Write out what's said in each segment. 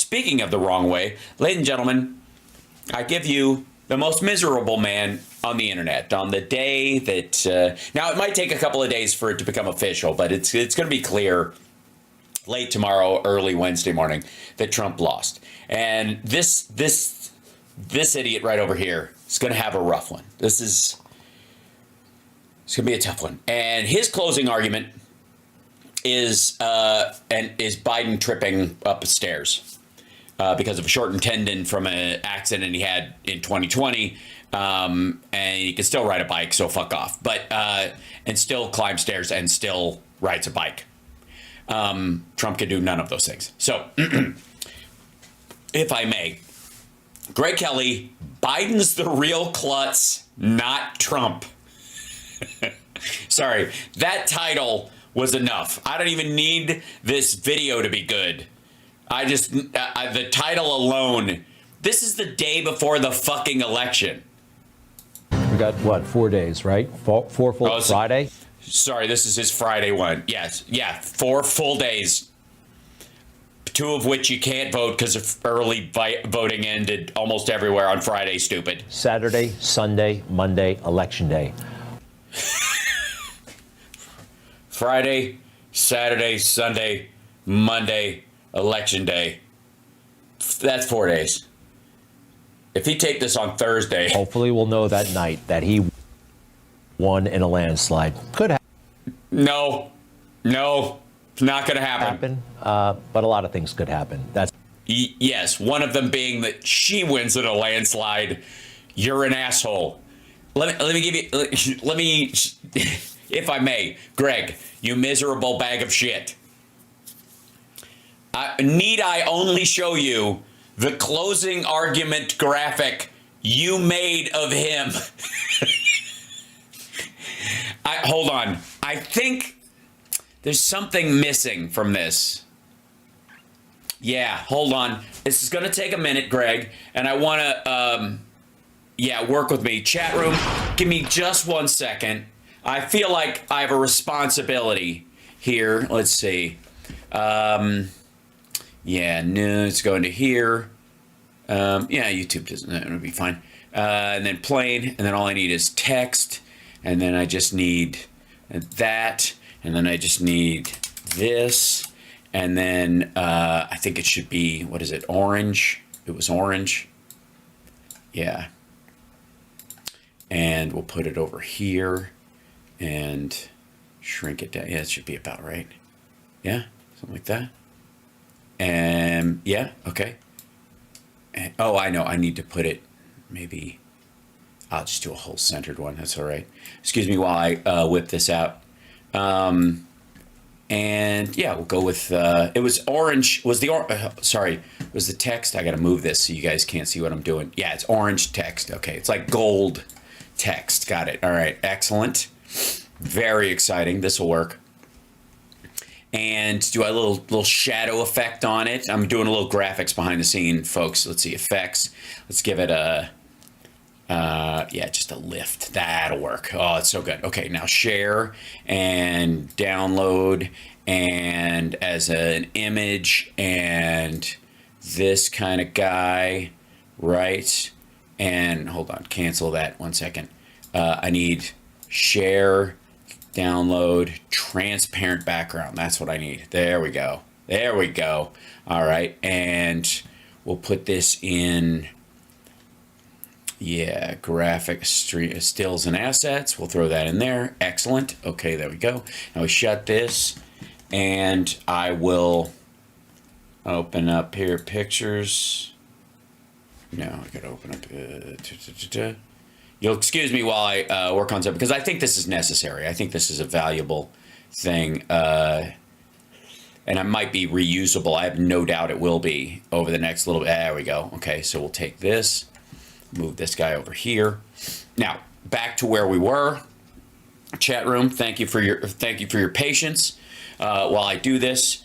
speaking of the wrong way, ladies and gentlemen, I give you the most miserable man on the internet on the day that, now it might take a couple of days for it to become official, but it's going to be clear late tomorrow, early Wednesday morning that Trump lost. And this idiot right over here is going to have a rough one. It's going to be a tough one. And his closing argument is Biden tripping up the stairs because of a shortened tendon from an accident he had in 2020. And he can still ride a bike, so fuck off. But and still climb stairs and still rides a bike. Trump can do none of those things. So, if I may, Greg Kelly, Biden's the real klutz, not Trump. Sorry, that title was enough. I don't even need this video to be good. The title alone, this is the day before the fucking election. We got, what, 4 days, right? Four full Friday? Sorry, this is his Friday one. Yes. Yeah, 4 full days. 2 of which you can't vote because of early voting ended almost everywhere on Friday, stupid. Saturday, Sunday, Monday, Election Day. Friday, Saturday, Sunday, Monday, Election Day. That's 4 days. If he take this on Thursday... Hopefully we'll know that night that he won in a landslide. Could happen. No, it's not going to happen. But a lot of things could happen. Yes, one of them being that she wins in a landslide. You're an asshole. Let me give you, if I may, Greg, you miserable bag of shit. Need I only show you the closing argument graphic you made of him? Hold on. I think there's something missing from this. Yeah, hold on. This is going to take a minute, Greg, and I want to, work with me. Chat room, give me just 1 second. I feel like I have a responsibility here. Let's see. It's going to here. YouTube doesn't, it'll be fine. And then plain, and then all I need is text, and then I just need that, and then I just need this, and then I think it should be, what is it, orange? It was orange. Yeah. And we'll put it over here and shrink it down. Yeah, it should be about right. Yeah, something like that. And yeah, okay. And, I know, I need to put it, maybe, I'll just do a whole centered one. That's all right. Excuse me while I whip this out. And yeah, we'll go with, it was orange, was the text. I got to move this so you guys can't see what I'm doing. Yeah, it's orange text. Okay, it's like gold text. Got it. All right, excellent. Very exciting. This will work. And do a little shadow effect on it. I'm doing a little graphics behind the scene, folks. Let's see, effects. Let's give it a, just a lift. That'll work. Oh, it's so good. Okay, now share and download and as an image and this kind of guy, right? And hold on, cancel that 1 second. I need share, download, transparent background. That's what I need. There we go. There we go. All right, and we'll put this in, graphic stills and assets. We'll throw that in there. Excellent. Okay, there we go. Now we shut this, and I will open up here pictures. No, I gotta open up. You'll excuse me while I work on something, because I think this is necessary. I think this is a valuable thing, and it might be reusable. I have no doubt it will be over the next little bit. There we go. Okay, so we'll take this, move this guy over here. Now back to where we were. Chat room, thank you for your patience while I do this.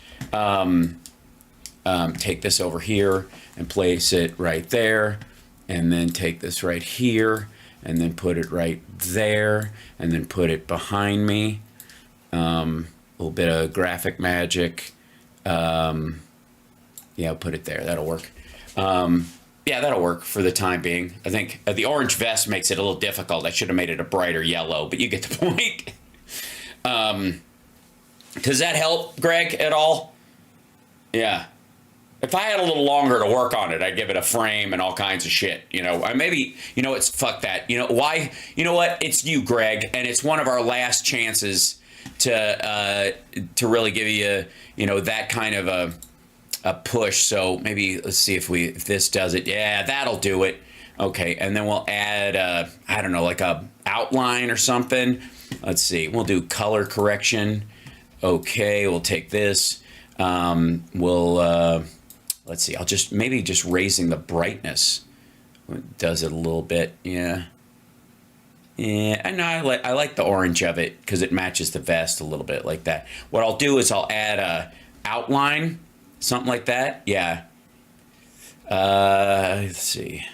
Take this over here and place it right there, and then take this right here and then put it right there, and then put it behind me. A little bit of graphic magic. Yeah, I'll put it there. That'll work. Yeah, that'll work for the time being. I think the orange vest makes it a little difficult. I should have made it a brighter yellow, but you get the point. Does that help, Greg, at all? Yeah. If I had a little longer to work on it, I'd give it a frame and all kinds of shit. You know, I maybe, you know, it's fuck that. You know, why? You know what? It's you, Greg, and it's one of our last chances to really give you, you know, that kind of a push. So maybe let's see if this does it. Yeah, that'll do it. Okay, and then we'll add I don't know, like a outline or something. Let's see. We'll do color correction. Okay, we'll take this. Let's see. I'll just raising the brightness does it a little bit. Yeah. Yeah, and I like the orange of it because it matches the vest a little bit like that. What I'll do is I'll add a outline. Something like that, yeah. Let's see.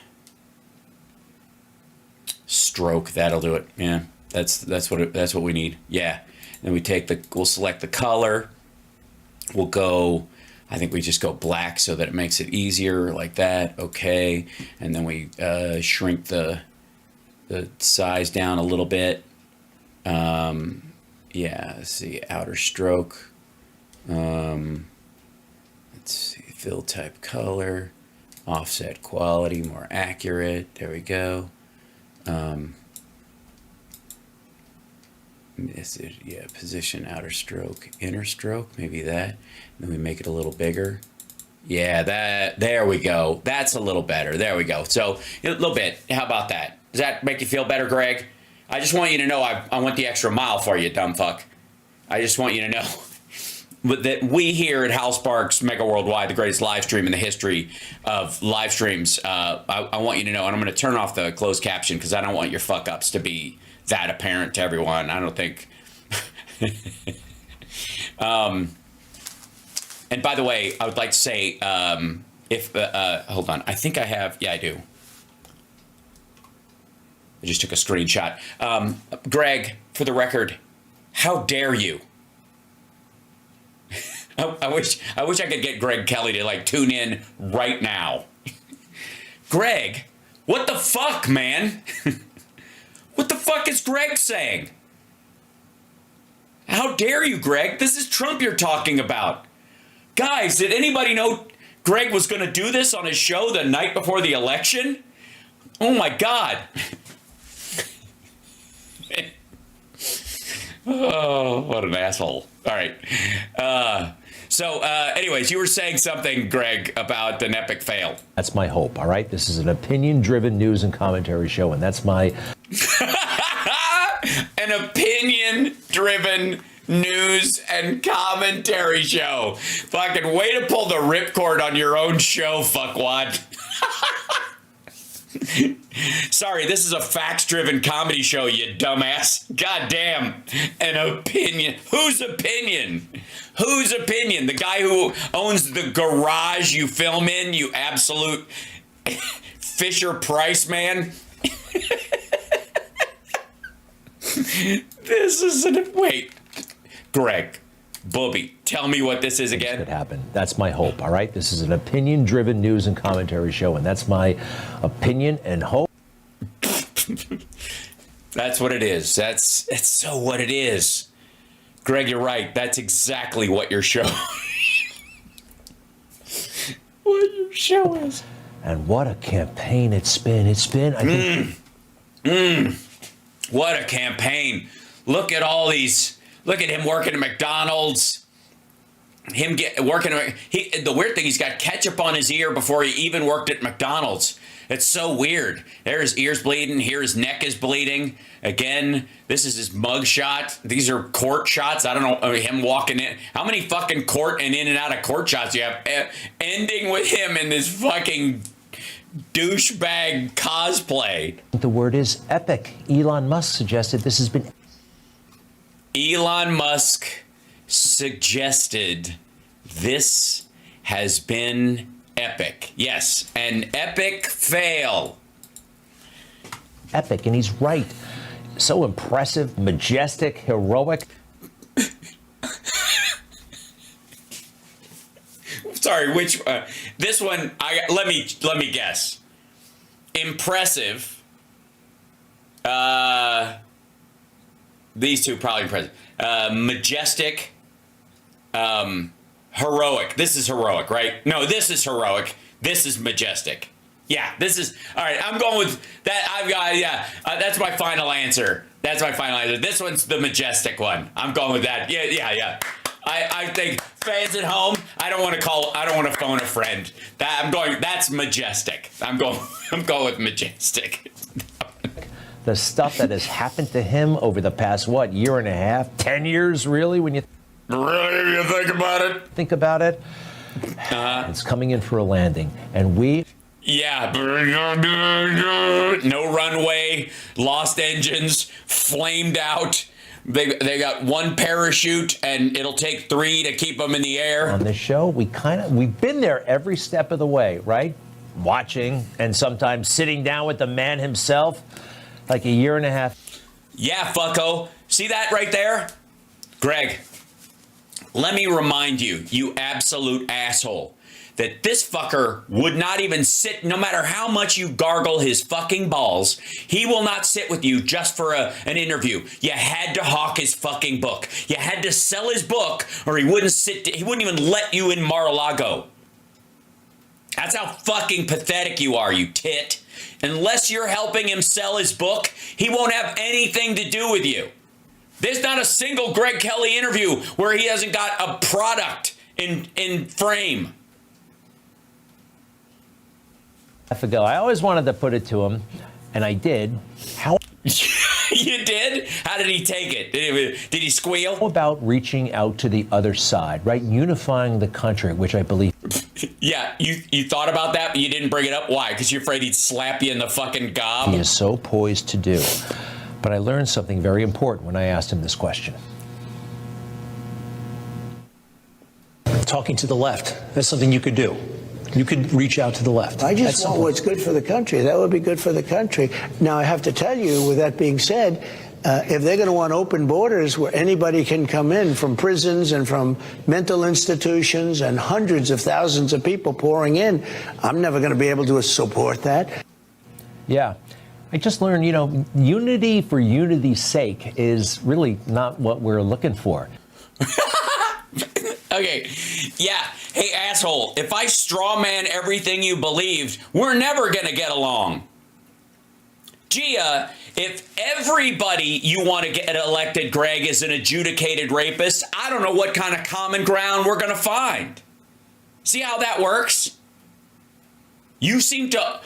Stroke, that'll do it. Yeah, that's what we need. Yeah. Then we'll select the color. We'll go. I think we just go black so that it makes it easier, like that. Okay, and then we shrink the size down a little bit. Yeah. Let's see. Outer stroke. Let's see, fill type color, offset quality, more accurate. There we go. Position, outer stroke, inner stroke, maybe that. And then we make it a little bigger. Yeah, there we go. That's a little better. There we go. So a little bit. How about that? Does that make you feel better, Greg? I just want you to know I went the extra mile for you, dumb fuck. I just want you to know that we here at House Sparks Mega Worldwide, the greatest live stream in the history of live streams, I want you to know, and I'm going to turn off the closed caption because I don't want your fuck ups to be that apparent to everyone. I don't think. And by the way, I would like to say, hold on, I think I have, yeah, I do. I just took a screenshot. Greg, for the record, how dare you? I wish I could get Greg Kelly to like tune in right now. Greg, what the fuck, man? What the fuck is Greg saying? How dare you, Greg? This is Trump you're talking about. Guys, did anybody know Greg was going to do this on his show the night before the election? Oh my God. Oh, what an asshole. All right. Anyways, you were saying something, Greg, about an epic fail. That's my hope, all right? This is an opinion-driven news and commentary show, and that's my... An opinion-driven news and commentary show. Fucking way to pull the ripcord on your own show, fuckwad. Sorry, this is a facts-driven comedy show, you dumbass. God damn. An opinion. Whose opinion? Whose opinion? The guy who owns the garage you film in, you absolute Fisher Price man? This is wait. Greg, Booby, tell me what this is again. Could happen. That's my hope, all right? This is an opinion-driven news and commentary show, and that's my opinion and hope. That's what it is. It's so what it is. Greg, you're right. That's exactly what your show what your show is. And what a campaign it's been. It's been, I think... What a campaign. Look at all these. Look at him working at McDonald's. The weird thing, he's got ketchup on his ear before he even worked at McDonald's. It's so weird. There his ear's bleeding. Here his neck is bleeding. Again, this is his mug shot. These are court shots. I don't know, him walking in. How many fucking court and in and out of court shots do you have? Ending with him in this fucking douchebag cosplay. The word is epic. Elon Musk suggested this has been... Elon Musk suggested this has been epic. Yes, an epic fail. Epic, and he's right. So impressive, majestic, heroic. sorry, which this one? Let me guess. Impressive. These two probably impressive. Majestic. Heroic. This is heroic, right? No, this is heroic. This is majestic. Yeah, this is all right. I'm going with that. I've got that's my final answer. That's my final answer. This one's the majestic one. I'm going with that. Yeah. I think fans at home. I don't want to phone a friend. That's majestic. I'm going with majestic. The stuff that has happened to him over the past year and a half, 10 years, really, when you really you think about it. It's coming in for a landing, and we. Yeah, no runway, lost engines, flamed out. They got one parachute, and it'll take 3 to keep them in the air. On this show, we've been there every step of the way, right? Watching and sometimes sitting down with the man himself, like a year and a half. Yeah, fucko. See that right there? Greg, let me remind you, you absolute asshole, that this fucker would not even sit, no matter how much you gargle his fucking balls, he will not sit with you just for an interview. You had to hawk his fucking book. You had to sell his book, or he wouldn't even let you in Mar-a-Lago. That's how fucking pathetic you are, you tit. Unless you're helping him sell his book, he won't have anything to do with you. There's not a single Greg Kelly interview where he hasn't got a product in frame. Ago, I always wanted to put it to him, and I did. How You did? How did he take it? Did he squeal? about reaching out to the other side, right? Unifying the country, which I believe. Yeah, you thought about that, but you didn't bring it up. Why? Because you're afraid he'd slap you in the fucking gob? He is so poised to do. But I learned something very important when I asked him this question. Talking to the left, that's something you could do. You could reach out to the left. I just want what's good for the country. That would be good for the country. Now, I have to tell you, with that being said, if they're going to want open borders where anybody can come in from prisons and from mental institutions and hundreds of thousands of people pouring in, I'm never going to be able to support that. Yeah. I just learned, unity for unity's sake is really not what we're looking for. Okay. Yeah. Hey, asshole, if I straw man everything you believed, we're never going to get along. Gia, if everybody you want to get elected, Greg, is an adjudicated rapist, I don't know what kind of common ground we're going to find. See how that works? You seem to,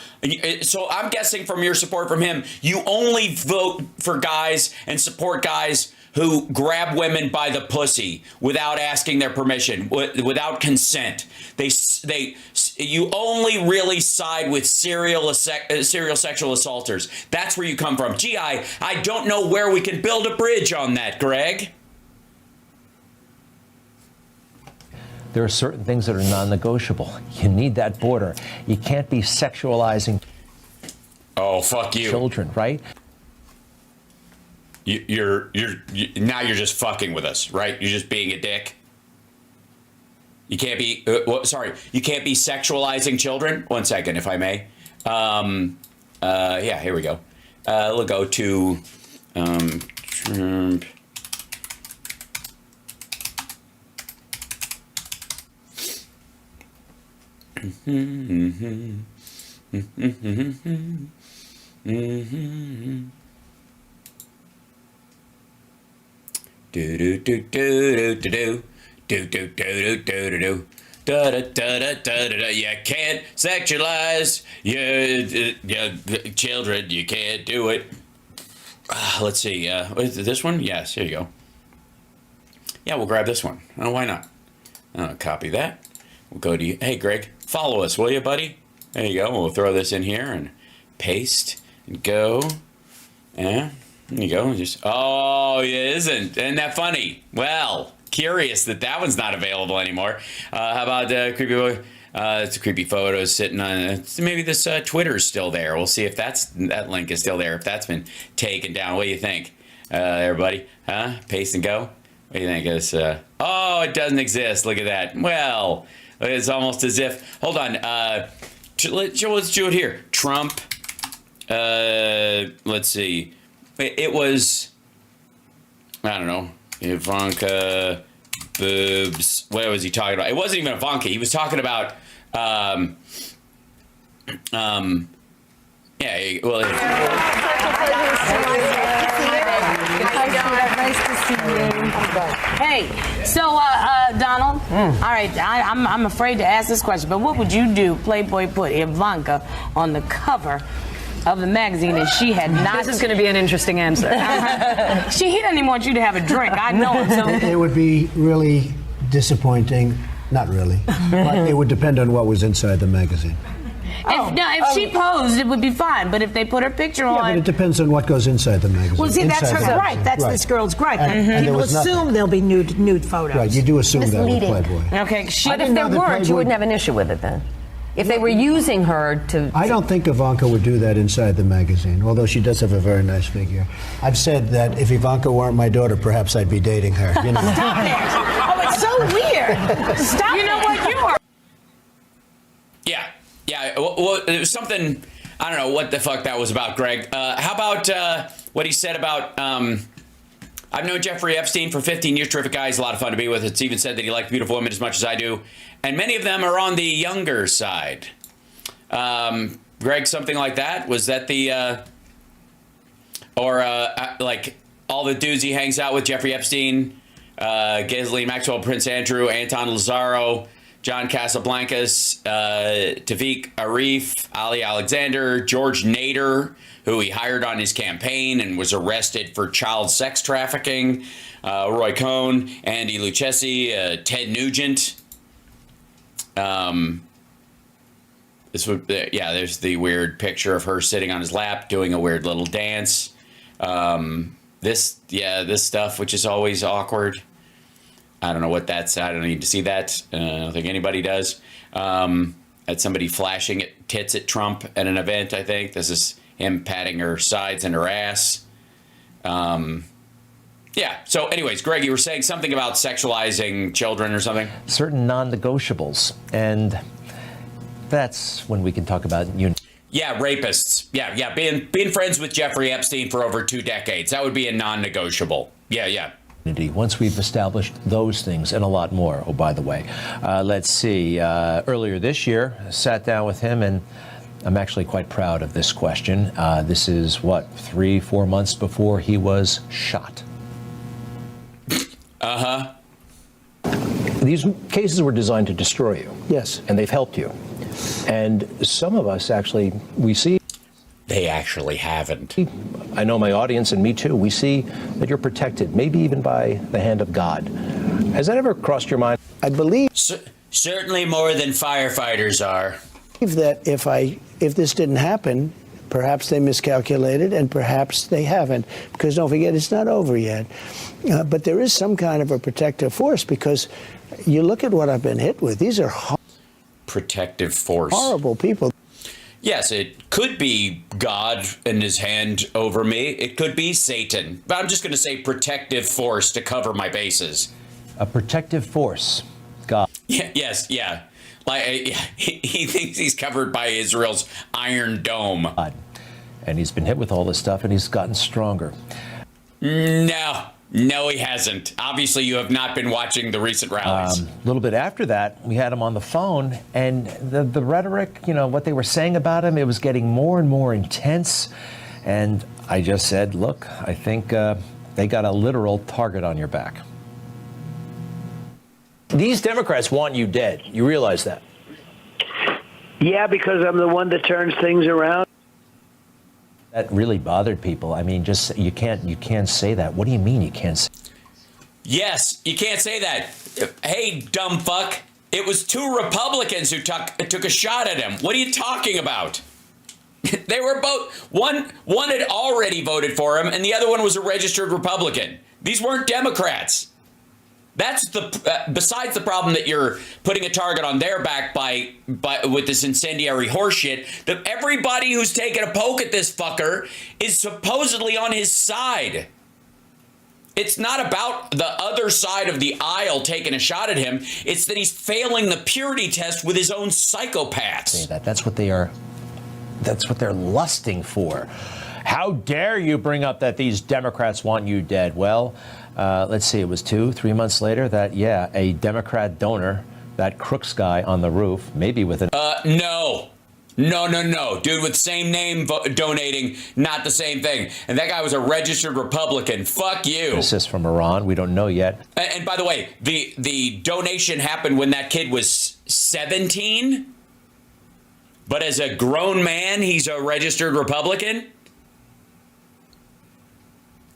so I'm guessing from your support from him, you only vote for guys and support guys who grab women by the pussy without asking their permission, without consent. You only really side with serial sexual assaulters. That's where you come from. Gee, I don't know where we can build a bridge on that, Greg. There are certain things that are non-negotiable. You need that border. You can't be sexualizing Fuck you. children, right? You're now you're just fucking with us, right? You're just being a dick. You can't be you can't be sexualizing children. 1 second, if I may. Yeah, here we go. We'll go to Trump. Do do do do do do do do do do do do do. Da da da da da da. You can't sexualize your children. You can't do it. Let's see. Is it this one? Yes. Here you go. Yeah, we'll grab this one. Oh, why not? Copy that. We'll go to you. Hey, Greg, follow us, will you, buddy? There you go. We'll throw this in here and paste and go. Yeah. There you go. It isn't that funny? Well, curious that one's not available anymore. How about creepy? It's a creepy photo sitting on. Maybe this Twitter's still there. We'll see if that link is still there. If that's been taken down, what do you think, everybody? Huh? Paste and go. What do you think? It doesn't exist. Look at that. Well, It's almost as if, hold on, let's do it here. Trump, let's see. It was, I don't know, Ivanka, boobs. What was he talking about? It wasn't even Ivanka. He was talking about, yeah, well, nice to see you. Hey, so Donald, all right, I'm afraid to ask this question, but what would you do? Playboy put Ivanka on the cover of the magazine, and she had not. This is going to be an interesting answer. He doesn't even want you to have a drink. I know it. So It would be really disappointing. Not really, but it would depend on what was inside the magazine. if she posed, it would be fine. But if they put her picture Yeah, on, but it depends on what goes inside the magazine. Well, see, that's Inside her the- gripe. That's this girl's gripe. And there People was nothing. assume there'll be nude photos. Right, you do assume that with Misleading. Playboy. okay, she. But if there that weren't, you Playboy- wouldn't have an issue with it then. If they were using her to... I don't think Ivanka would do that inside the magazine, although she does have a very nice figure. I've said that if Ivanka weren't my daughter, perhaps I'd be dating her. You know? Stop it. Oh, it's so weird. Stop You know it. what? You are. Yeah. Well, it was something. I don't know what the fuck that was about, Greg. How about what he said about? I've known Jeffrey Epstein for 15 years. Terrific guy. He's a lot of fun to be with. It's even said that he liked beautiful women as much as I do, and many of them are on the younger side. Greg, something like that. Was that the like all the dudes he hangs out with? Jeffrey Epstein, Ghislaine Maxwell, Prince Andrew, Anton Lazaro, John Casablancas, Tawfiq Arif, Ali Alexander, George Nader, who he hired on his campaign and was arrested for child sex trafficking, Roy Cohn, Andy Lucchesi, Ted Nugent. There's the weird picture of her sitting on his lap doing a weird little dance. This stuff, which is always awkward. I don't know what that's. I don't need to see that. I don't think anybody does. At somebody flashing tits at Trump at an event, I think. This is him patting her sides and her ass. So anyways, Greg, you were saying something about sexualizing children or something? Certain non-negotiables. And that's when we can talk about Yeah, rapists. Yeah. Being friends with Jeffrey Epstein for over 2 decades. That would be a non-negotiable. Yeah. once we've established those things and a lot more. Oh, by the way, let's see. Earlier this year, I sat down with him, and I'm actually quite proud of this question. This is, 3-4 months before he was shot. Uh-huh. These cases were designed to destroy you. Yes. And they've helped you. And some of us actually, we see. They actually haven't. I know my audience and me too. We see that you're protected, maybe even by the hand of God. Has that ever crossed your mind? I believe Certainly more than firefighters are. that if this didn't happen, perhaps they miscalculated and perhaps they haven't. Because don't forget, it's not over yet. But there is some kind of a protective force, because you look at what I've been hit with. These are Protective force. horrible people. Yes, it could be God and his hand over me. It could be Satan. But I'm just going to say protective force to cover my bases. A protective force. God. Yeah. Like he thinks he's covered by Israel's Iron Dome. And he's been hit with all this stuff, and he's gotten stronger. No, he hasn't. Obviously, you have not been watching the recent rallies. A little bit after that, we had him on the phone, and the rhetoric, what they were saying about him, it was getting more and more intense. And I just said, look, I think they got a literal target on your back. These Democrats want you dead. You realize that? Yeah, because I'm the one that turns things around. That really bothered people. I mean, just you can't say that. What do you mean you can't say? Yes, you can't say that. Hey, dumb fuck. It was 2 Republicans who took a shot at him. What are you talking about? They were both, one had already voted for him, and the other one was a registered Republican. These weren't Democrats. That's besides the problem that you're putting a target on their back by with this incendiary horseshit, that everybody who's taken a poke at this fucker is supposedly on his side. It's not about the other side of the aisle taking a shot at him. It's that he's failing the purity test with his own psychopaths. Say that. That's what they are. That's what they're lusting for. How dare you bring up that these Democrats want you dead? Well, let's see. It was 2-3 months later that, yeah, a Democrat donor, that Crooks guy on the roof, maybe with an... No. Dude with same name donating, not the same thing. And that guy was a registered Republican. Fuck you. Assist from Iran. We don't know yet. And by the way, the donation happened when that kid was 17. But as a grown man, he's a registered Republican.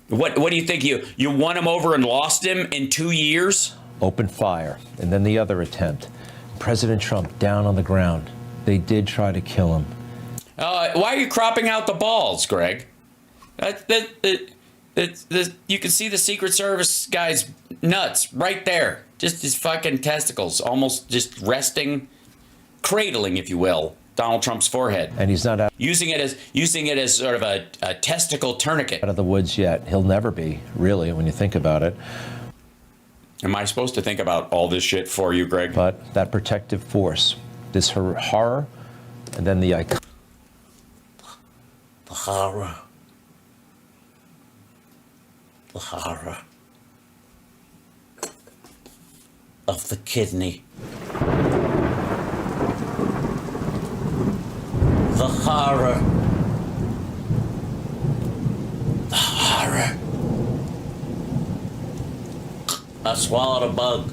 What do you think? You won him over and lost him in 2 years? Open fire. And then the other attempt. President Trump down on the ground. They did try to kill him. Why are you cropping out the balls, Greg? You can see the Secret Service guy's nuts right there. Just his fucking testicles, almost just resting, cradling, if you will, Donald Trump's forehead. And he's not out, using it as sort of a testicle tourniquet. out of the woods yet. He'll never be, really, when you think about it. Am I supposed to think about all this shit for you, Greg? But that protective force, this horror, and then the icon. The horror. The horror of the kidney. The horror. The horror. I swallowed a bug.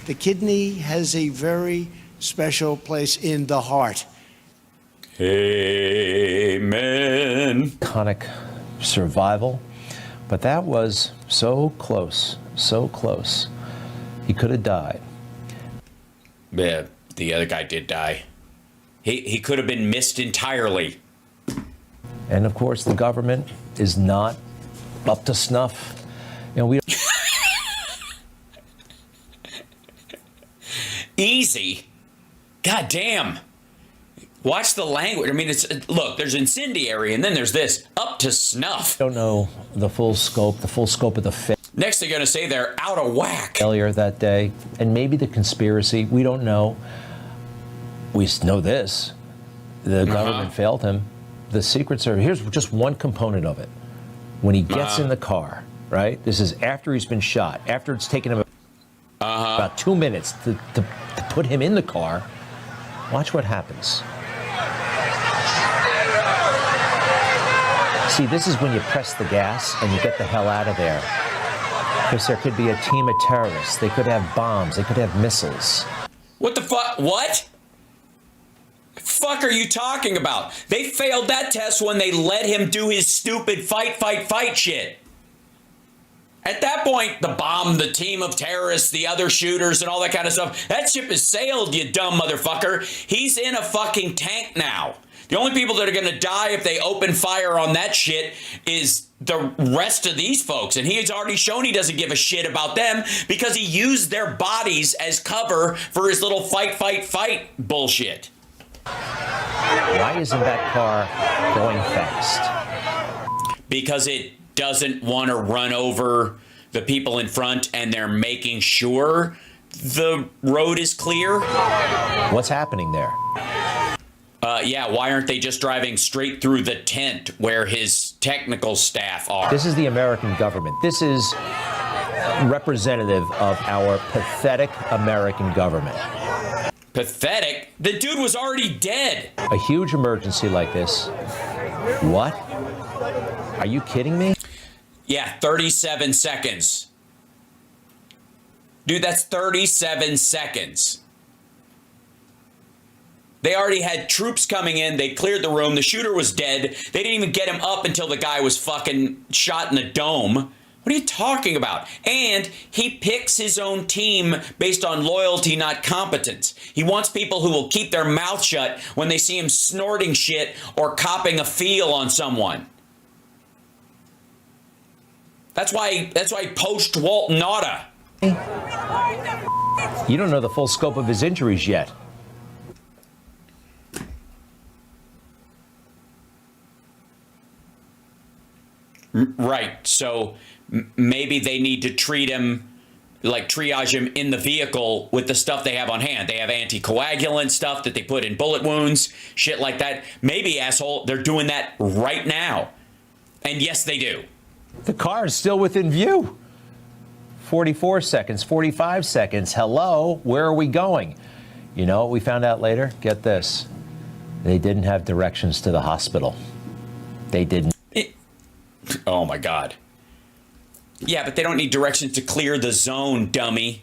The kidney has a very special place in the heart. Amen. Iconic survival. But that was so close, so close. He could have died. Yeah, the other guy did die. He could have been missed entirely. And of course, the government is not up to snuff. You know, we Easy. God damn. Watch the language. I mean, look, there's incendiary and then there's this. Up to snuff. don't know the full scope of the Next, they're going to say they're out of whack. failure that day, and maybe the conspiracy. We don't know. We know this. The government failed him. The Secret Service, here's just one component of it. When he gets in the car, right? This is after he's been shot, after it's taken him about 2 minutes to put him in the car. Watch what happens. See, this is when you press the gas and you get the hell out of there. Because there could be a team of terrorists. They could have bombs. They could have missiles. What the fuck? What? Fuck are you talking about? They failed that test when they let him do his stupid fight shit. At that point, the bomb, the team of terrorists, the other shooters, and all that kind of stuff, that ship has sailed, you dumb motherfucker. He's in a fucking tank now. The only people that are going to die if they open fire on that shit is the rest of these folks. And he has already shown he doesn't give a shit about them because he used their bodies as cover for his little fight bullshit. Why isn't that car going fast? Because it doesn't want to run over the people in front and they're making sure the road is clear. What's happening there? Yeah, why aren't they just driving straight through the tent where his technical staff are? This is the American government. This is representative of our pathetic American government. Pathetic? The dude was already dead. A huge emergency like this. What? Are you kidding me? Yeah, 37 seconds. Dude, that's 37 seconds. They already had troops coming in. They cleared the room. The shooter was dead. They didn't even get him up until the guy was fucking shot in the dome. What are you talking about? And he picks his own team based on loyalty, not competence. He wants people who will keep their mouth shut when they see him snorting shit or copping a feel on someone. That's why he poached Walt Nauta. You don't know the full scope of his injuries yet. Right. So maybe they need to treat him, like triage him in the vehicle with the stuff they have on hand. They have anticoagulant stuff that they put in bullet wounds, shit like that. Maybe, asshole, they're doing that right now. And yes, they do. The car is still within view. 44 seconds, 45 seconds. Hello, where are we going? You know what we found out later? Get this. They didn't have directions to the hospital. They didn't. Oh, my God. Yeah, but they don't need directions to clear the zone, dummy.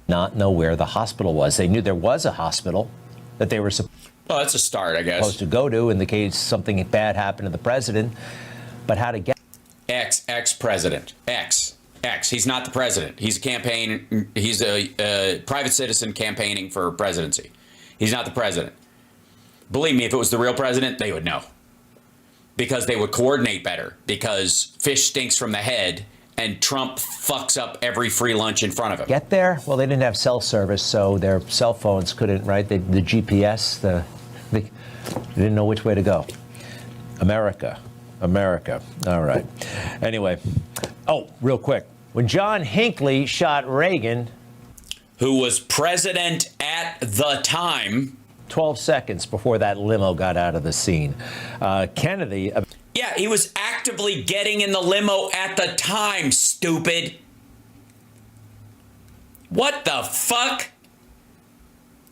Not know where the hospital was. They knew there was a hospital that they were Well, that's a start, I guess. supposed to go to in the case something bad happened to the president. But how to get... Ex-president. Ex. He's not the president. He's a private citizen campaigning for presidency. He's not the president. Believe me, if it was the real president, they would know. Because they would coordinate better. Because fish stinks from the head, and Trump fucks up every free lunch in front of him. Get there? Well, they didn't have cell service, so their cell phones couldn't, right? The GPS, they didn't know which way to go. America. All right. Anyway. Oh, real quick. When John Hinckley shot Reagan, who was president at the time, 12 seconds before that limo got out of the scene, Kennedy... Yeah, he was actively getting in the limo at the time, stupid. What the fuck?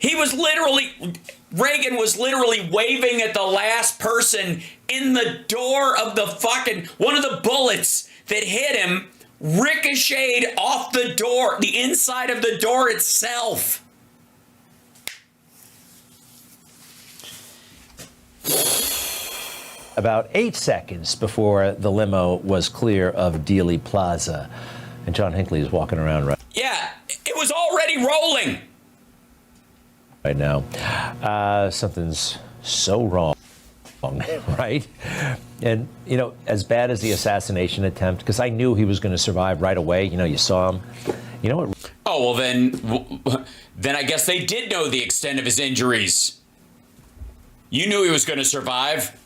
Reagan was literally waving at the last person in the door of the fucking, one of the bullets that hit him ricocheted off the door, the inside of the door itself. About 8 seconds before the limo was clear of Dealey Plaza. And John Hinckley is walking around Yeah, it was already rolling. Right now. Something's so wrong, right? And, you know, as bad as the assassination attempt, because I knew he was going to survive right away. You know, you saw him. You know what? Oh, well, then I guess they did know the extent of his injuries. You knew he was going to survive.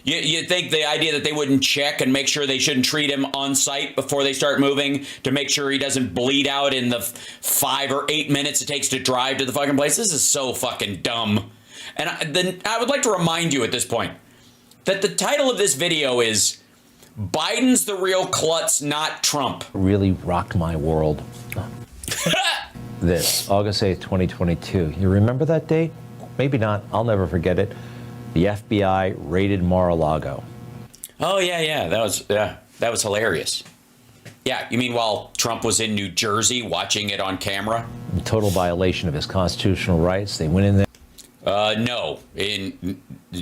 You think the idea that they wouldn't check and make sure they shouldn't treat him on site before they start moving to make sure he doesn't bleed out in the 5 or 8 minutes it takes to drive to the fucking place? This is so fucking dumb. And then I would like to remind you at this point that the title of this video is Biden's the real klutz, not Trump. Really rocked my world. This, August 8th, 2022. You remember that date? Maybe not. I'll never forget it. The FBI raided Mar-a-Lago. Oh, yeah. That was hilarious. Yeah, you mean while Trump was in New Jersey watching it on camera? In total violation of his constitutional rights. They went in there. No,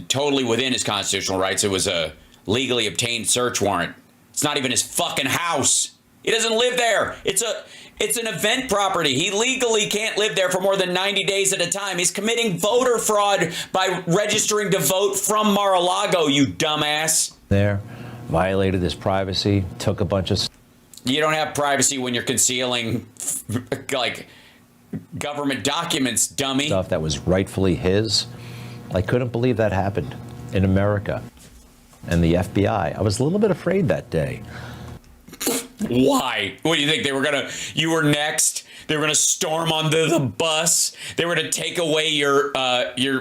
totally within his constitutional rights. It was a legally obtained search warrant. It's not even his fucking house. He doesn't live there. It's an event property. He legally can't live there for more than 90 days at a time. He's committing voter fraud by registering to vote from Mar-a-Lago, you dumbass. There, violated his privacy, took a bunch of... You don't have privacy when you're concealing, like, government documents, dummy. Stuff that was rightfully his. I couldn't believe that happened in America. And the FBI. I was a little bit afraid that day. Why? What do you think? You were next? They were going to storm onto the bus? They were going to take away your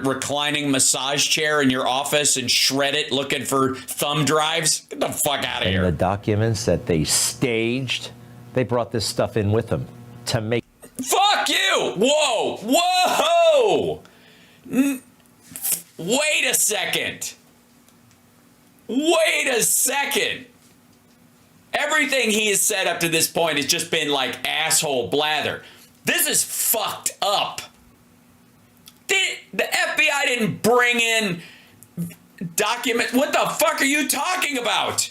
reclining massage chair in your office and shred it looking for thumb drives? Get the fuck out of here. And the documents that they staged, they brought this stuff in with them to make... Fuck you! Whoa! Wait a second. Everything he has said up to this point has just been like asshole blather. This is fucked up. The FBI didn't bring in documents. What the fuck are you talking about?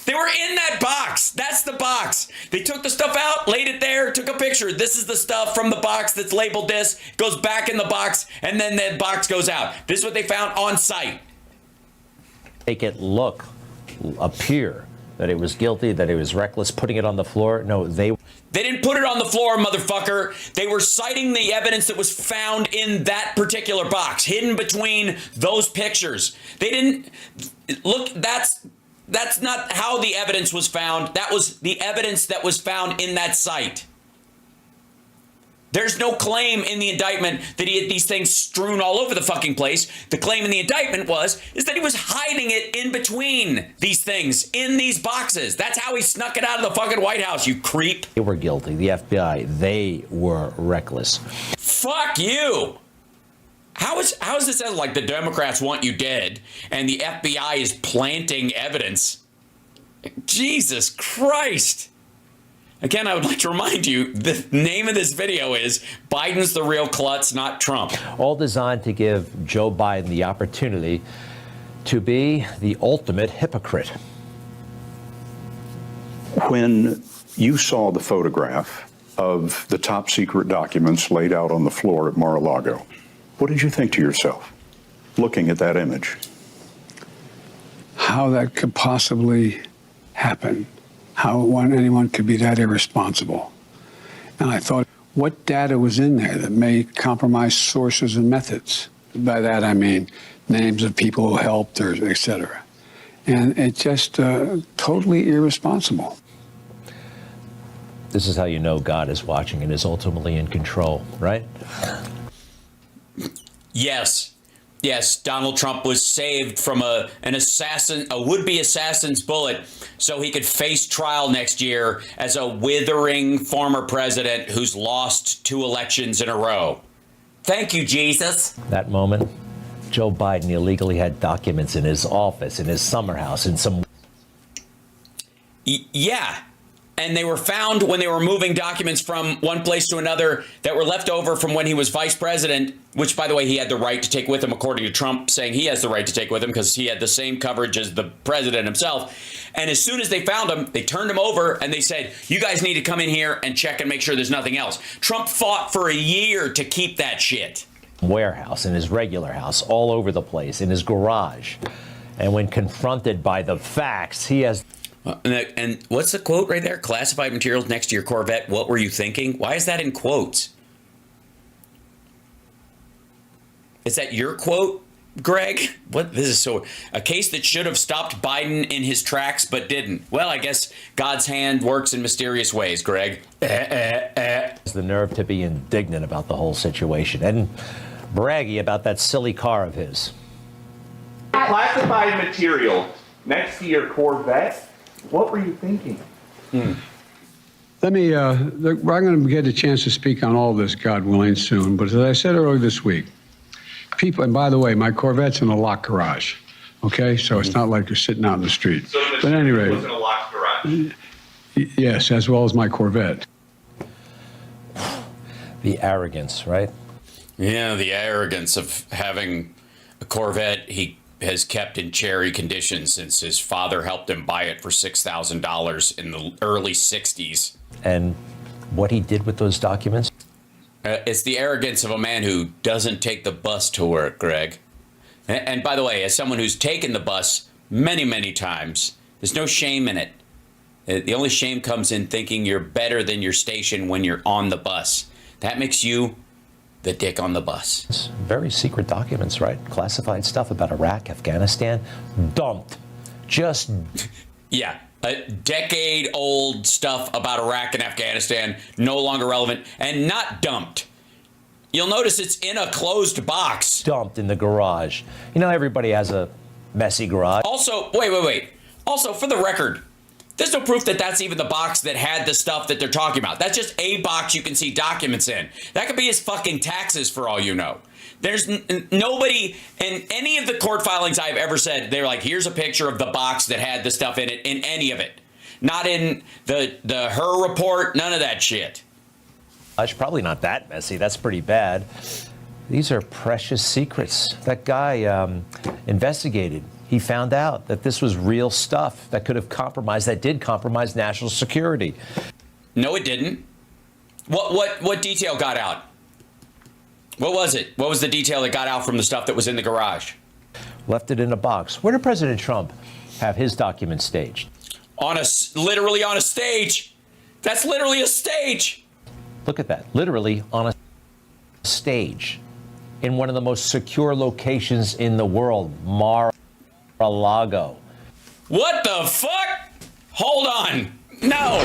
They were in that box. That's the box. They took the stuff out, laid it there, took a picture. This is the stuff from the box that's labeled this, goes back in the box, and then the box goes out. This is what they found on site. Make it appear that it was guilty, that it was reckless, putting it on the floor. No, they didn't put it on the floor, motherfucker. They were citing the evidence that was found in that particular box, hidden between those pictures. They didn't look. That's That's not how the evidence was found. That was the evidence that was found in that site. There's no claim in the indictment that he had these things strewn all over the fucking place. The claim in the indictment is that he was hiding it in between these things, in these boxes. That's how he snuck it out of the fucking White House, you creep. They were guilty. The FBI, they were reckless. Fuck you. How is this like the Democrats want you dead and the FBI is planting evidence? Jesus Christ. Again, I would like to remind you, the name of this video is Biden's the real klutz, not Trump. All designed to give Joe Biden the opportunity to be the ultimate hypocrite. When you saw the photograph of the top secret documents laid out on the floor at Mar-a-Lago, what did you think to yourself, looking at that image? How that could possibly happen. How anyone could be that irresponsible. And I thought, what data was in there that may compromise sources and methods? By that I mean names of people who helped, or et cetera. And it's just totally irresponsible. This is how you know God is watching and is ultimately in control, right? Yes. Yes, Donald Trump was saved from a would-be assassin's bullet so he could face trial next year as a withering former president who's lost 2 elections in a row. Thank you, Jesus. That moment, Joe Biden illegally had documents in his office, in his summer house, in some... Yeah. And they were found when they were moving documents from one place to another that were left over from when he was vice president, which, by the way, he had the right to take with him, according to Trump, saying he has the right to take with him because he had the same coverage as the president himself. And as soon as they found him, they turned him over and they said, you guys need to come in here and check and make sure there's nothing else. Trump fought for a year to keep that shit. Warehouse, in his regular house, all over the place, in his garage. And when confronted by the facts, he has... And what's the quote right there? Classified materials next to your Corvette. What were you thinking? Why is that in quotes? Is that your quote, Greg? What? This is so... A case that should have stopped Biden in his tracks but didn't. Well, I guess God's hand works in mysterious ways, Greg. The nerve to be indignant about the whole situation and braggy about that silly car of his. Classified material next to your Corvette. What were you thinking? Let me, I'm going to get a chance to speak on all this, God willing, soon. But as I said earlier this week, people, and by the way, my Corvette's in a locked garage, okay? So it's not like you're sitting out in the street. So but at any rate, was in a locked garage? Yes, as well as my Corvette. The arrogance, right? Yeah, the arrogance of having a Corvette he has kept in cherry condition since his father helped him buy it for $6,000 in the early 60s. And what he did with those documents? It's the arrogance of a man who doesn't take the bus to work, Greg. And by the way, as someone who's taken the bus many, many times, there's no shame in it. The only shame comes in thinking you're better than your station when you're on the bus. That makes you the dick on the bus. It's very secret documents, right? Classified stuff about Iraq, Afghanistan, dumped. Just... Yeah, a decade-old stuff about Iraq and Afghanistan, no longer relevant, and not dumped. You'll notice it's in a closed box. Dumped in the garage. You know, everybody has a messy garage. Also, wait. Also, for the record, there's no proof that that's even the box that had the stuff that they're talking about. That's just a box you can see documents in. That could be his fucking taxes for all you know. There's nobody in any of the court filings I've ever said, they're like, here's a picture of the box that had the stuff in it, in any of it. Not in the her report, none of that shit. It's probably not that messy. That's pretty bad. These are precious secrets. That guy investigated. He found out that this was real stuff that could have compromised, that did compromise national security. No, it didn't. What detail got out? What was it? What was the detail that got out from the stuff that was in the garage? Left it in a box. Where did President Trump have his documents staged? Literally on a stage. That's literally a stage. Look at that. Literally on a stage in one of the most secure locations in the world, Mar-a-Lago. What the fuck? Hold on. No.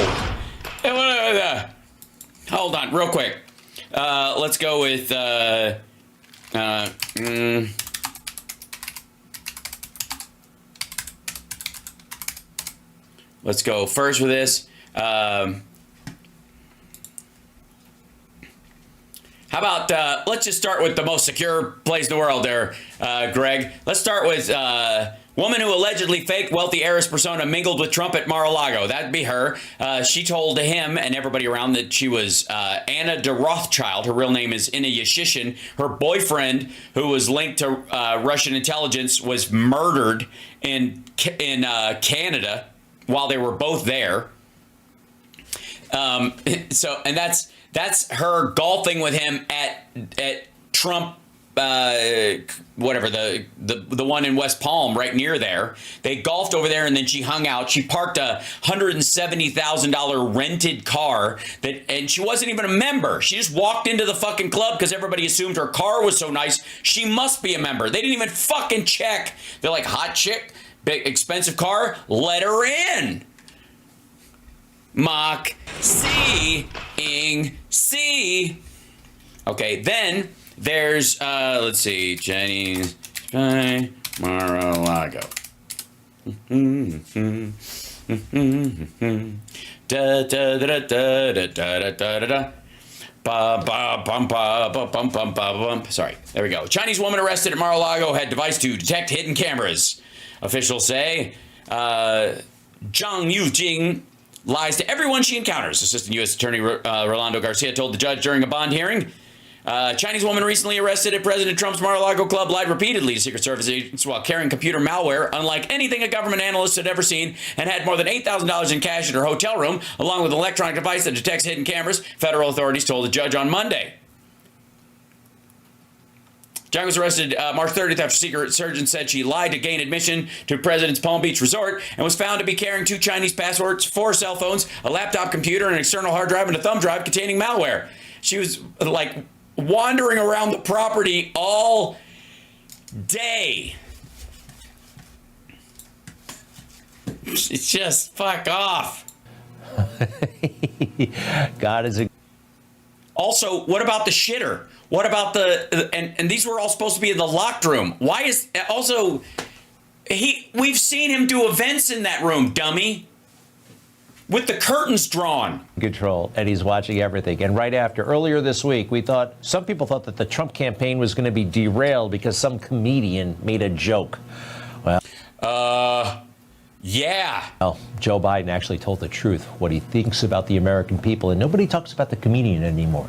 Hold on, real quick. Let's go with let's go first with this. How about, let's just start with the most secure place in the world there, Greg. Let's start with woman who allegedly faked wealthy heiress persona mingled with Trump at Mar-a-Lago. That'd be her. She told him and everybody around that she was Anna de Rothschild. Her real name is Inna Yashishin. Her boyfriend, who was linked to Russian intelligence, was murdered in Canada while they were both there. And that's her golfing with him at Trump, whatever, the one in West Palm right near there. They golfed over there and then she hung out. She parked a $170,000 rented car and she wasn't even a member. She just walked into the fucking club because everybody assumed her car was so nice. She must be a member. They didn't even fucking check. They're like, hot chick, big expensive car, let her in. Mock seeing see. Okay, then there's let's see, Jenny's Mar-a-Lago. Da da da da da da da da da. Ba ba bum ba ba bum bum ba bum. Sorry, there we go. Chinese woman arrested at Mar-a-Lago had device to detect hidden cameras. Officials say Zhang Yujing lies to everyone she encounters. Assistant U.S. Attorney Rolando Garcia told the judge during a bond hearing. Chinese woman recently arrested at President Trump's Mar-a-Lago club lied repeatedly to Secret Service agents while carrying computer malware, unlike anything a government analyst had ever seen, and had more than $8,000 in cash in her hotel room, along with an electronic device that detects hidden cameras, federal authorities told the judge on Monday. Zhang was arrested March 30th after Secret Surgeons said she lied to gain admission to President's Palm Beach resort and was found to be carrying 2 Chinese passports, 4 cell phones, a laptop computer, an external hard drive, and a thumb drive containing malware. She was like wandering around the property all day. It's just fuck off. God is a... Also, what about the shitter? What about and these were all supposed to be in the locked room. Why is also we've seen him do events in that room, dummy, with the curtains drawn. Control, and he's watching everything. And right after, earlier this week, some people thought that the Trump campaign was going to be derailed because some comedian made a joke. Well, yeah. Well, Joe Biden actually told the truth, what he thinks about the American people, and nobody talks about the comedian anymore.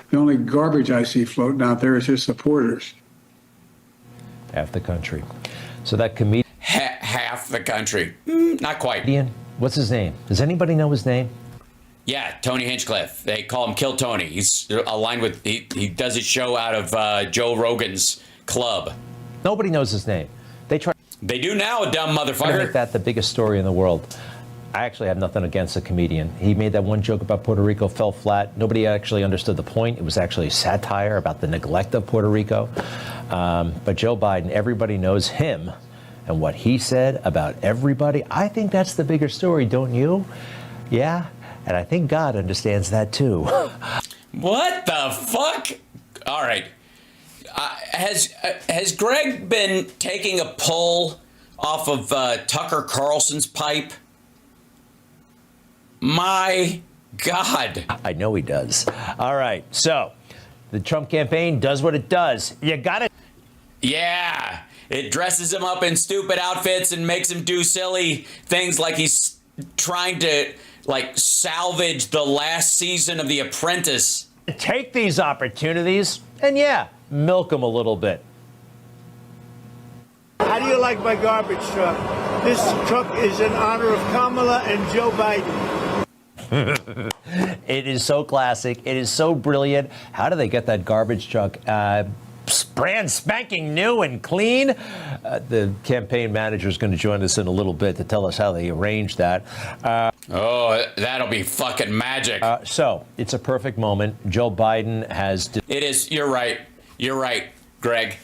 The only garbage I see floating out there is his supporters. Half the country. So that comedian... Half the country. Not quite. What's his name? Does anybody know his name? Yeah, Tony Hinchcliffe. They call him Kill Tony. He's aligned with... He does his show out of Joe Rogan's club. Nobody knows his name. They do now, a dumb motherfucker. I make that the biggest story in the world. I actually have nothing against the comedian. He made that one joke about Puerto Rico, fell flat. Nobody actually understood the point. It was actually satire about the neglect of Puerto Rico. But Joe Biden, everybody knows him and what he said about everybody. I think that's the bigger story, don't you? Yeah, and I think God understands that too. What the fuck? All right. Has Greg been taking a pull off of Tucker Carlson's pipe? My God. I know he does. All right. So the Trump campaign does what it does. You got it. Yeah. It dresses him up in stupid outfits and makes him do silly things like he's trying to salvage the last season of The Apprentice. Take these opportunities and milk them a little bit. How do you like my garbage truck? This truck is in honor of Kamala and Joe Biden. It is so classic. It is so brilliant. How do they get that garbage truck brand spanking new and clean? The campaign manager is going to join us in a little bit to tell us how they arranged that. That'll be fucking magic. So it's a perfect moment. Joe Biden has... It is. You're right. You're right, Greg.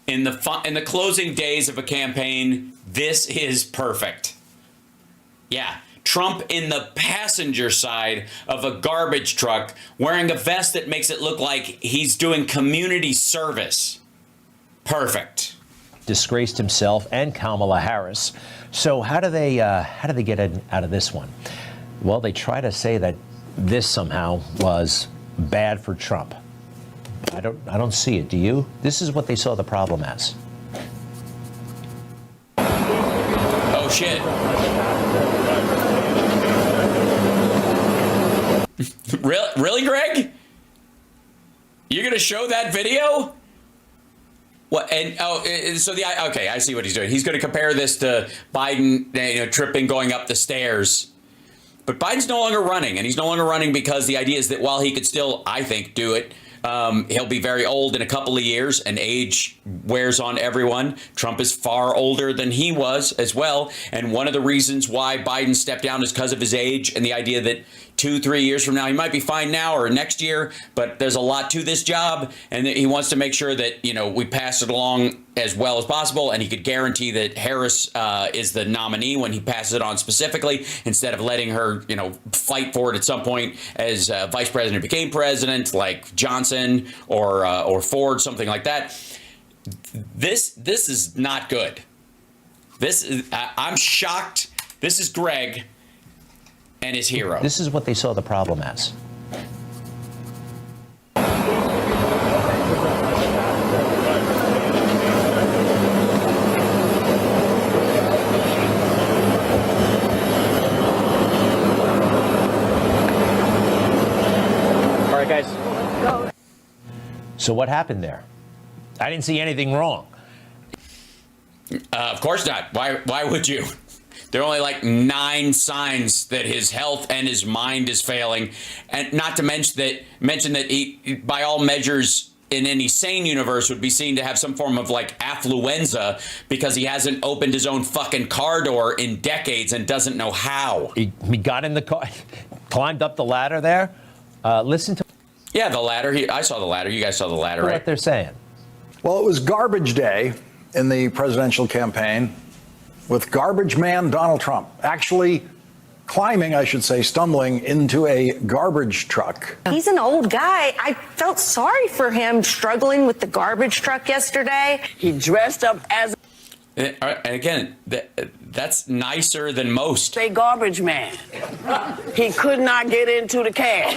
in the closing days of a campaign, this is perfect. Yeah. Trump in the passenger side of a garbage truck wearing a vest that makes it look like he's doing community service. Perfect. Disgraced himself and Kamala Harris. So how do they get out of this one? Well, they try to say that this somehow was bad for Trump. I don't see it. Do you? This is what they saw the problem as. Oh shit. Really, Greg? You're gonna show that video? What? And okay, I see what he's doing. He's gonna compare this to Biden, tripping going up the stairs. But Biden's no longer running, and he's no longer running because the idea is that while he could still, I think, do it, he'll be very old in a couple of years, and age wears on everyone. Trump is far older than he was as well, and one of the reasons why Biden stepped down is because of his age and the idea that 2-3 years from now, he might be fine now or next year, but there's a lot to this job, and he wants to make sure that, we pass it along as well as possible, and he could guarantee that Harris is the nominee when he passes it on specifically, instead of letting her, fight for it at some point as vice president became president, like Johnson or Ford, something like that. This is not good. I'm shocked. This is Greg and his hero. This is what they saw the problem as. All right, guys. So what happened there? I didn't see anything wrong. Of course not. Why would you? There are only like 9 signs that his health and his mind is failing, and not to mention that he, by all measures, in any sane universe, would be seen to have some form of like affluenza because he hasn't opened his own fucking car door in decades and doesn't know how. He got in the car, climbed up the ladder there. Listen to. Yeah, the ladder. I saw the ladder. You guys saw the ladder, right? What they're saying. Well, it was garbage day in the presidential campaign, with garbage man Donald Trump actually climbing, I should say, stumbling into a garbage truck. He's an old guy. I felt sorry for him struggling with the garbage truck yesterday. He dressed up as and again, that's nicer than most. A garbage man. He could not get into the cab.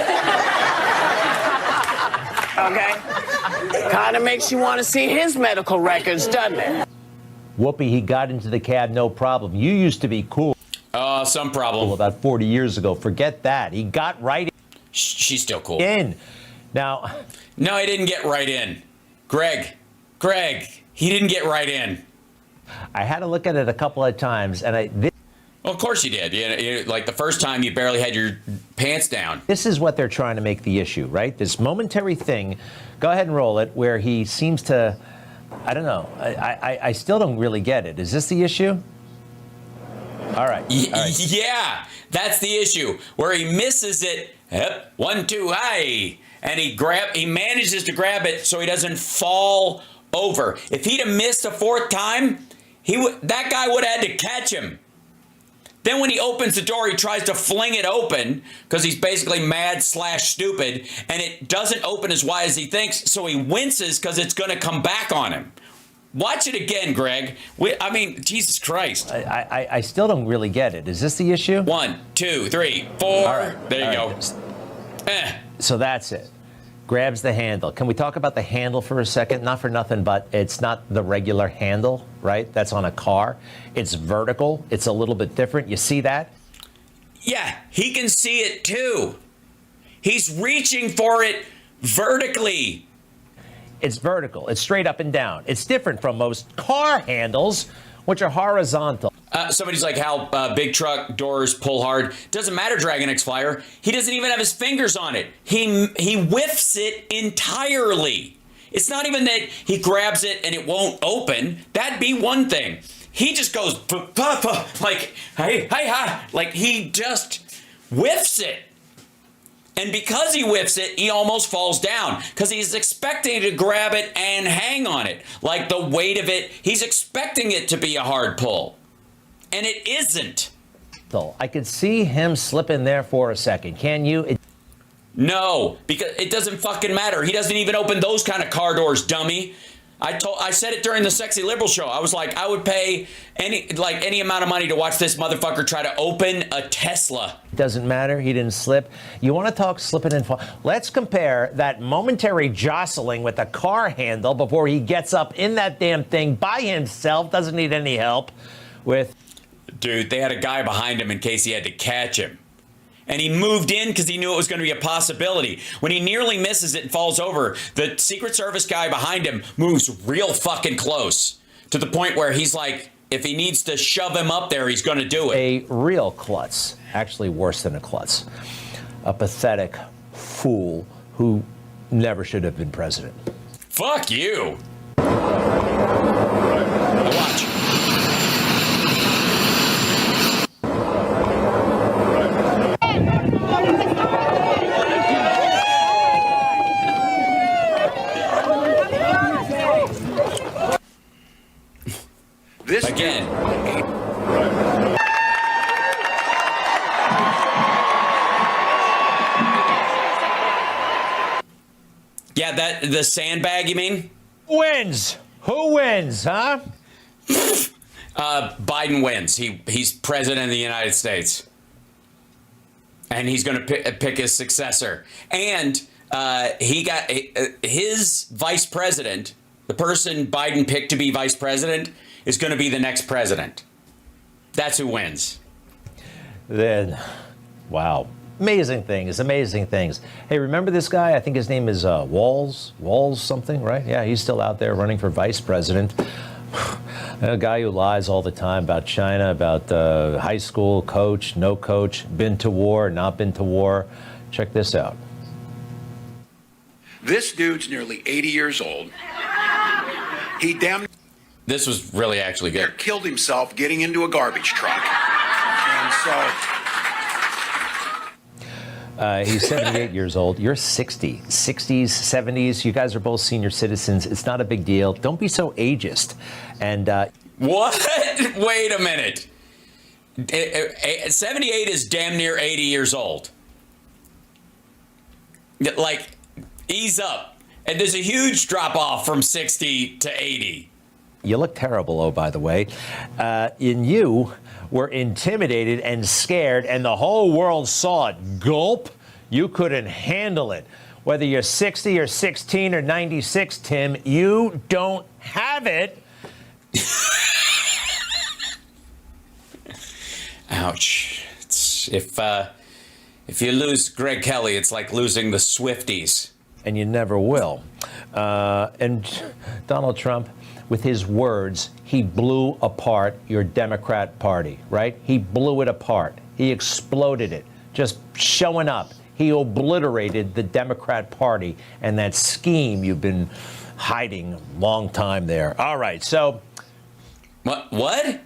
Okay? Kind of makes you want to see his medical records, doesn't it? Whoopi, he got into the cab, no problem. You used to be cool. Some problem. About 40 years ago. Forget that. He got right in. She's still cool. Now. No, he didn't get right in. Greg, he didn't get right in. I had to look at it a couple of times, and well, of course you did. Like the first time you barely had your pants down. This is what they're trying to make the issue, right? This momentary thing. Go ahead and roll it, where he seems to, I don't know. I still don't really get it. Is this the issue? All right. Yeah, that's the issue. Where he misses it. Yep, 1, 2, high. And he manages to grab it so he doesn't fall over. If he'd have missed a 4th time, that guy would have had to catch him. Then when he opens the door, he tries to fling it open because he's basically mad/stupid, and it doesn't open as wide as he thinks, so he winces because it's going to come back on him. Watch it again, Greg. Jesus Christ. I still don't really get it. Is this the issue? 1, 2, 3, 4. All right. There you go. So that's it. Grabs the handle. Can we talk about the handle for a second? Not for nothing, but it's not the regular handle, right? That's on a car. It's vertical. It's a little bit different. You see that? Yeah, he can see it too. He's reaching for it vertically. It's vertical. It's straight up and down. It's different from most car handles, which are horizontal. Somebody's like, how big truck doors pull hard. Doesn't matter, Dragon X Flyer. He doesn't even have his fingers on it. He whiffs it entirely. It's not even that he grabs it and it won't open. That'd be one thing. He just goes like, hey, like he just whiffs it. And because he whiffs it, he almost falls down because he's expecting to grab it and hang on it. Like the weight of it, he's expecting it to be a hard pull. And it isn't. I could see him slip in there for a second. Can you? No, because it doesn't fucking matter. He doesn't even open those kind of car doors, dummy. I said it during the Sexy Liberal show. I was like, I would pay any amount of money to watch this motherfucker try to open a Tesla. Doesn't matter. He didn't slip. You want to talk slipping and fall? Let's compare that momentary jostling with the car handle before he gets up in that damn thing by himself, doesn't need any help, with... Dude, they had a guy behind him in case he had to catch him. And he moved in because he knew it was going to be a possibility. When he nearly misses it and falls over, the Secret Service guy behind him moves real fucking close to the point where he's like, if he needs to shove him up there, he's going to do it. A real klutz, actually worse than a klutz, a pathetic fool who never should have been president. Fuck you. Watch. This again. Yeah, that the sandbag, you mean? Wins. Who wins, huh? Biden wins. He's president of the United States. And he's going to pick his successor. And he got his vice president, the person Biden picked to be vice president, is going to be the next president. That's who wins. Then, wow. Amazing things, amazing things. Hey, remember this guy? I think his name is Walls something, right? Yeah, he's still out there running for vice president. A guy who lies all the time about China, about high school, coach, no coach, been to war, not been to war. Check this out. This dude's nearly 80 years old. He This was really actually good. killed himself getting into a garbage truck. And so... He's 78 years old. You're 60, 60s, 70s. You guys are both senior citizens. It's not a big deal. Don't be so ageist. And what? Wait a minute. 78 is damn near 80 years old. Like, ease up. And there's a huge drop off from 60 to 80. You look terrible, oh, by the way. And you were intimidated and scared, and the whole world saw it. Gulp. You couldn't handle it. Whether you're 60 or 16 or 96, Tim, you don't have it. Ouch. If you lose Greg Kelly, it's like losing the Swifties. And you never will. And Donald Trump, with his words, he blew apart your Democrat Party, right? He blew it apart. He exploded it. Just showing up. He obliterated the Democrat Party and that scheme you've been hiding a long time there. All right, so... What?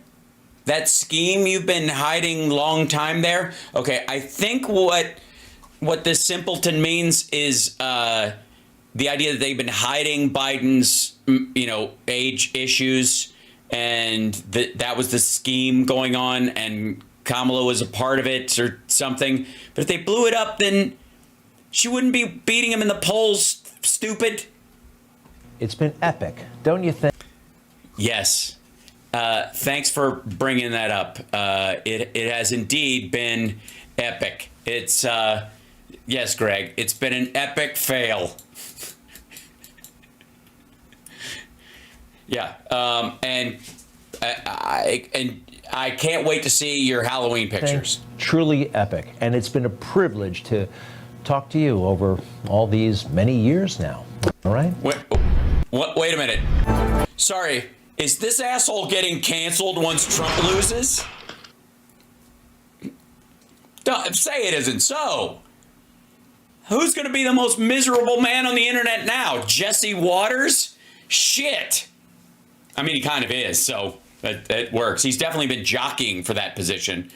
That scheme you've been hiding long time there? Okay, I think what this simpleton means is the idea that they've been hiding Biden's, age issues, and that was the scheme going on, and Kamala was a part of it or something. But if they blew it up, then she wouldn't be beating him in the polls, stupid. It's been epic, don't you think? Yes. Thanks for bringing that up. It has indeed been epic. It's, yes, Greg, it's been an epic fail. Yeah. And I can't wait to see your Halloween pictures. Truly epic. And it's been a privilege to talk to you over all these many years now. All right? Wait a minute. Sorry. Is this asshole getting canceled once Trump loses? Don't say it isn't so. Who's going to be the most miserable man on the internet now? Jesse Waters? Shit. I mean, he kind of is, so it works. He's definitely been jockeying for that position.